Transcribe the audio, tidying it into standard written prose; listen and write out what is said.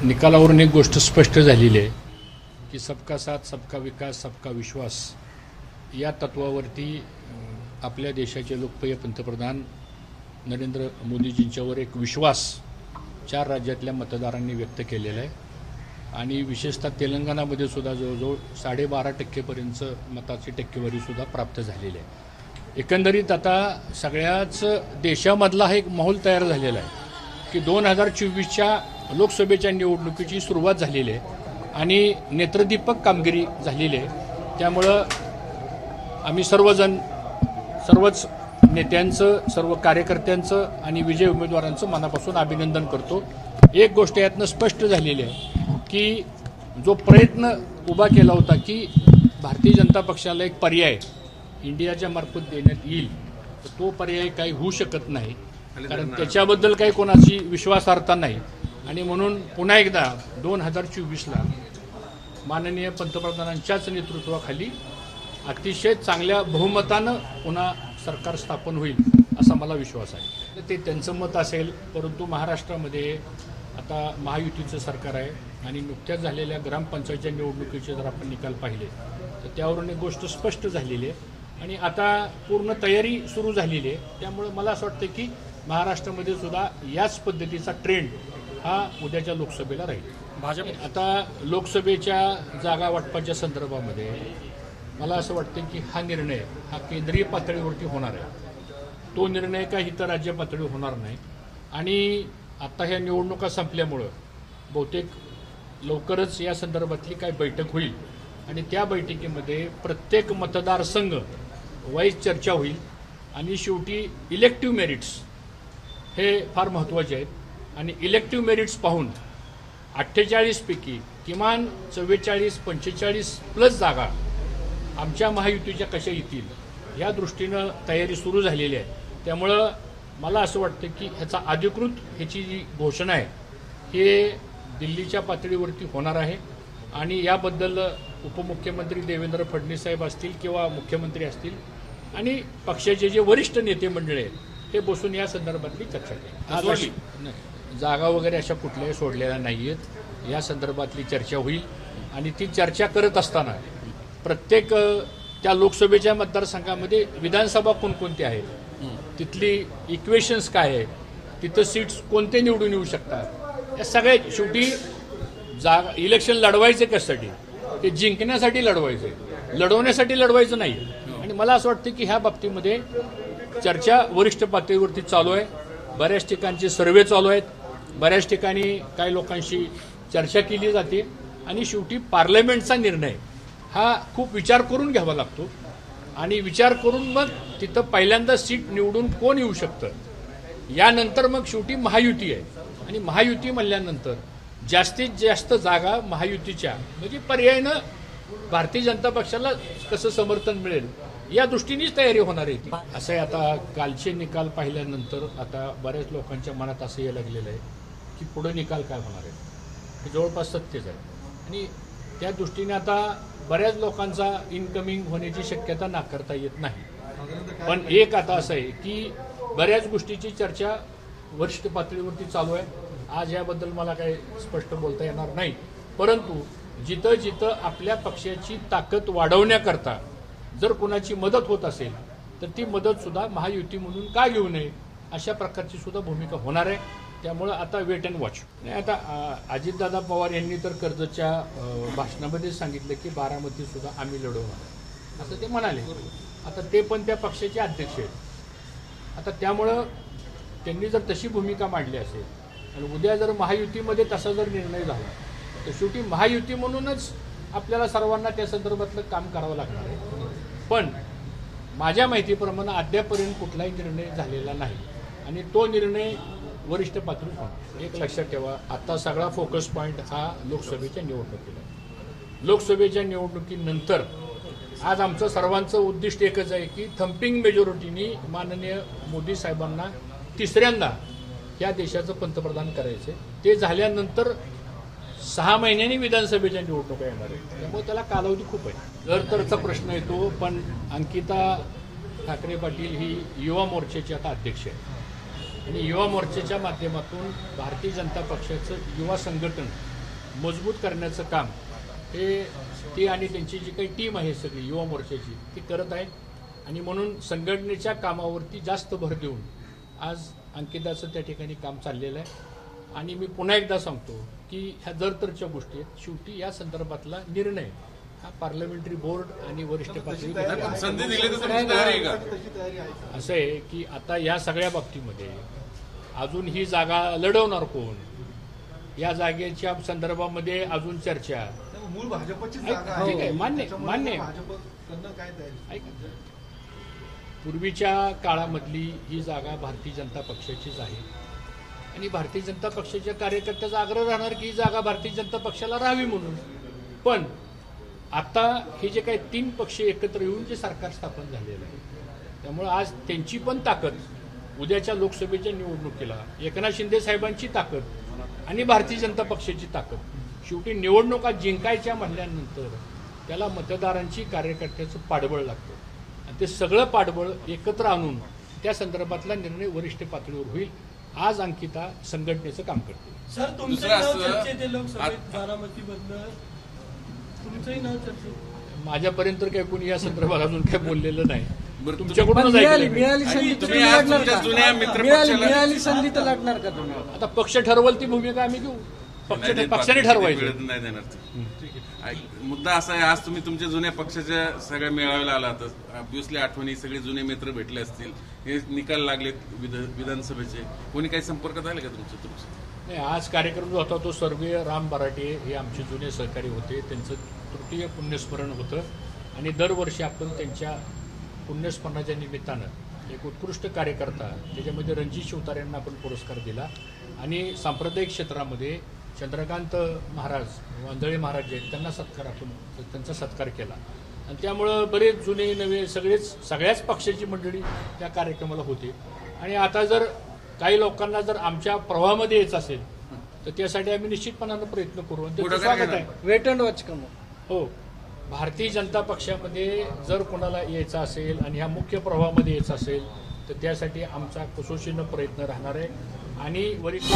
निकालावरून एक गोष्ट स्पष्ट झालेली आहे की सबका साथ सबका विकास सबका विश्वास या तत्वावरती आपल्या देशाचे लोकप्रिय पंतप्रधान नरेंद्र मोदीजींच्यावर एक विश्वास 4 राज्यातल्या मतदारांनी व्यक्त केलेला आहे आणि विशेषतः तेलंगणामध्ये सुद्धा जवळजवळ 12.5% मताची टक्केवारी सुद्धा प्राप्त झालेली आहे। एकंदरीत आता सगळ्याच देशामधला हा एक माहोल तयार झालेला आहे की 2024च्या लोकसभेच्या निवडणुकीची सुरुवात झालेली आहे आणि नेत्रदीपक कामगिरी झालेली आहे। त्यामुळं आम्ही सर्वच नेत्यांचं, सर्व कार्यकर्त्यांचं आणि विजय उमेदवारांचं मनापासून अभिनंदन करतो। एक गोष्ट यातनं स्पष्ट झालेली आहे की जो प्रयत्न उभा केला होता की भारतीय जनता पक्षाला एक पर्याय इंडियाच्या मार्फत देण्यात येईल, तो पर्याय काही होऊ शकत नाही, कारण त्याच्याबद्दल काही कोणाची विश्वासार्हता नाही। आणि म्हणून पुन्हा एकदा 2024ला माननीय पंतप्रधानांच्याच नेतृत्वाखाली अतिशय चांगल्या बहुमतानं पुन्हा सरकार स्थापन होईल असा मला विश्वास आहे। ते त्यांचं मत असेल, परंतु महाराष्ट्रामध्ये आता महायुतीचं सरकार आहे आणि नुकत्याच झालेल्या ग्रामपंचायतच्या निवडणुकीचे जर आपण निकाल पाहिले तर त्यावरून एक गोष्ट स्पष्ट झालेली आहे आणि आता पूर्ण तयारी सुरू झालेली आहे। त्यामुळे मला असं वाटतं की महाराष्ट्रामध्ये सुद्धा याच पद्धतीचा ट्रेंड हा उद्याच्या लोकसभेला राहील। भाजप आता लोकसभेच्या जागा वाटपाच्या संदर्भामध्ये मला असं वाटतं की हा निर्णय हा केंद्रीय पातळीवरती होणार आहे, तो निर्णय काही इतर राज्य पातळीवर होणार नाही। आणि आता ह्या निवडणुका संपल्यामुळं बहुतेक लवकरच या संदर्भातली काही बैठक होईल आणि त्या बैठकीमध्ये प्रत्येक मतदारसंघ वाईज चर्चा होईल आणि शेवटी इलेक्टिव्ह मेरिट्स हे फार महत्त्वाचे आहेत आणि इलेक्टिव्ह मेरिट्स पाहून 48 पैकी किमान 44-45 प्लस जागा आमच्या महायुतीच्या कशा येतील या दृष्टीनं तयारी सुरू झालेली आहे। त्यामुळं मला असं वाटतं की ह्याचा अधिकृत ह्याची जी घोषणा आहे हे दिल्लीच्या पातळीवरती होणार आहे आणि याबद्दल उपमुख्यमंत्री देवेंद्र फडणवीस साहेब असतील किंवा मुख्यमंत्री असतील आणि पक्षाचे जे वरिष्ठ नेते मंडळी आहेत हे बसून या संदर्भातली चर्चा केली। जागा वगैरे अशा कुठल्याही सोडलेल्या नाही आहेत, या संदर्भातली चर्चा होईल आणि ती चर्चा करत असताना प्रत्येक त्या लोकसभेच्या मतदारसंघामध्ये विधानसभा कोणकोणत्या आहेत, तिथली इक्वेशन्स काय आहे, तिथं सीट्स कोणते निवडून येऊ शकतात, या सगळ्या शेवटी जागा इलेक्शन लढवायचे कशासाठी, ते जिंकण्यासाठी लढवायचे, लढवण्यासाठी लढवायचं नाही। आणि मला असं वाटतं की ह्या बाबतीमध्ये चर्चा वरिष्ठ पातळीवरती चालू आहे, बऱ्याच ठिकाणचे सर्वे चालू आहेत, बऱ्याच ठिकाणी काही लोकांशी चर्चा केली जाते आणि शेवटी पार्लमेंटचा निर्णय हा खूप विचार करून घ्यावा लागतो आणि विचार करून मग तिथं पहिल्यांदा सीट निवडून कोण येऊ शकतं, यानंतर मग शेवटी महायुती आहे आणि महायुती म्हणल्यानंतर जास्तीत जास्त जागा महायुतीच्या म्हणजे पर्यायानं भारतीय जनता पक्षाला कसं समर्थन मिळेल या दृष्टीनेच तयारी होणार आहे। असं आहे, आता कालचे निकाल पाहिल्यानंतर आता बऱ्याच लोकांच्या मनात असं यायला लागलेलं आहे की पुढे निकाल काय होणार आहे, हे जवळपास सत्यच आहे आणि त्या दृष्टीने आता बऱ्याच लोकांचा इनकमिंग होण्याची शक्यता नाकारता येत नाही। पण एक आता असं आहे की बऱ्याच गोष्टीची चर्चा वरिष्ठ पातळीवरती चालू आहे। आज याबद्दल मला काही स्पष्ट बोलता येणार नाही, परंतु जिथं जिथं आपल्या पक्षाची ताकद वाढवण्याकरता जर कोणाची मदत होत असेल तर ती मदत सुद्धा महायुती म्हणून का घेऊ नये अशा प्रकारची सुद्धा भूमिका होणार आहे। त्यामुळं आता वेट अँड वॉच। नाही, आता अजितदादा पवार यांनी तर कर्जतच्या भाषणामध्ये सांगितलं की बारामती सुद्धा आम्ही लढवणार असं ते म्हणाले। आता ते पण त्या पक्षाचे अध्यक्ष आहेत, आता त्यामुळं त्यांनी जर तशी भूमिका मांडली असेल आणि उद्या जर महायुतीमध्ये तसा जर निर्णय झाला तर शेवटी महायुती म्हणूनच आपल्याला सर्वांना त्या संदर्भातलं काम करावं लागणार आहे। पण माझ्या माहितीप्रमाणे अद्यापर्यंत कुठलाही निर्णय झालेला नाही आणि तो निर्णय वरिष्ठ पातळीवर होणार। एक लक्षात ठेवा, आता सगळा फोकस पॉईंट हा लोकसभेच्या निवडणुकीला आहे। लोकसभेच्या निवडणुकीनंतर आज आमचं सर्वांचं उद्दिष्ट एकच आहे की थम्पिंग मेजॉरिटीनी माननीय मोदी साहेबांना तिसऱ्यांदा या देशाचं पंतप्रधान करायचं। ते झाल्यानंतर 6 महिन्यांनी विधानसभेच्या निवडणुका येणार आहेत, त्यामुळे त्याला कालावधी खूप आहे। तरचा प्रश्न येतो, पण अंकिता ठाकरे पाटील ही युवा मोर्चाची आता अध्यक्ष आहे आणि युवा मोर्चाच्या माध्यमातून भारतीय जनता पक्षाचं युवा संघटन मजबूत करण्याचं काम हे ती आणि त्यांची जी काही टीम आहे सगळी युवा मोर्चाची ती करत आहे. आणि म्हणून संघटनेच्या कामावरती जास्त भर देऊन आज अंकिताचं त्या ठिकाणी काम चाललेलं आहे. आणि मी पुन्हा एकदा सांगतो की ह्या दरतरच्या गोष्टी आहेत. शेवटी या संदर्भातला निर्णय हा पार्लमेंटरी बोर्ड आणि वरिष्ठ पातळीवर संधी दिली तर तुमची तयारी आहे का? असं आहे की आता या सगळ्या बाबतीमध्ये अजून ही जागा लढवणार कोण, या जागेच्या संदर्भामध्ये अजून चर्चा. मूळ भाजपची ठीक आहे, मान्य मान्य ऐका, पूर्वीच्या काळामधली ही जागा भारतीय जनता पक्षाचीच आहे आणि भारतीय जनता पक्षाच्या कार्यकर्त्याचा आग्रह राहणार की ही जागा भारतीय जनता पक्षाला राहावी म्हणून. पण आता हे जे काही 3 पक्ष एकत्र येऊन जे सरकार स्थापन झालेलं आहे त्यामुळे आज त्यांची पण ताकद, उद्याच्या लोकसभेच्या निवडणुकीला एकनाथ शिंदे साहेबांची ताकद आणि भारतीय जनता पक्षाची ताकद, शेवटी निवडणुका जिंकायच्या म्हणल्यानंतर त्याला मतदारांची कार्यकर्त्याचं पाठबळ लागतं आणि ते सगळं पाठबळ एकत्र आणून त्या संदर्भातला निर्णय वरिष्ठ पातळीवर होईल. आज अंकिता संघटनेचं काम करते. सर तुमचं नाव चर्चेत आहे लोकसभेत बारामतीमधलं, तुमचंही नाव चर्चेत. माझ्यापर्यंत काही कोणी या संदर्भात अजून काही बोललेलं नाही. बरं, तुमच्याकडूनच मिळाली ऐकलं. संधी तर तुम्ही आज लढणार तुमच्या का? जुन्या मित्रपक्षाला मिळाली संधी तर लढणार का तुम्ही? आता पक्ष ठरवल ती भूमिका आम्ही घेऊ. पक्षाने ठरवायचं. नाही देणार ते. मुद्दा असा आहे, आज तुम्ही तुमच्या जुन्या पक्षाच्या सगळ्या मेळाव्याला आलात, ऑब्व्हियसली आठवणी सगळे जुने मित्र भेटले असतील, हे निकाल लागलेत विधानसभेचे, कोणी काही संपर्कात आले का तुमचं? नाही, आज कार्यक्रम जो होता तो स्वर्गीय राम बराटे हे आमचे जुने सहकारी होते, त्यांचं तृतीय पुण्यस्मरण होतं आणि दरवर्षी आपण त्यांच्या पुण्यस्मरणाच्या निमित्तानं एक उत्कृष्ट कार्यकर्ता त्याच्यामध्ये रणजित शिवतारेंना आपण पुरस्कार दिला आणि सांप्रदायिक क्षेत्रामध्ये चंद्रकांत महाराज, वांदळे महाराज जे आहेत त्यांना त्यांचा सत्कार केला. आणि त्यामुळं बरेच जुने नवे सगळ्याच पक्षाची मंडळी त्या कार्यक्रमाला होते. आणि आता जर काही लोकांना जर आमच्या प्रवाहामध्ये यायचं असेल तर त्यासाठी आम्ही निश्चितपणानं प्रयत्न करू आणि त्याचं स्वागत आहे. वेट अँड वॉच का मग? हो, भारतीय जनता पक्षामध्ये जर कोणाला यायचं असेल आणि ह्या मुख्य प्रवाहामध्ये यायचं असेल तर त्यासाठी आमचा कसोशीनं प्रयत्न राहणार आहे. आणि वरिष्ठ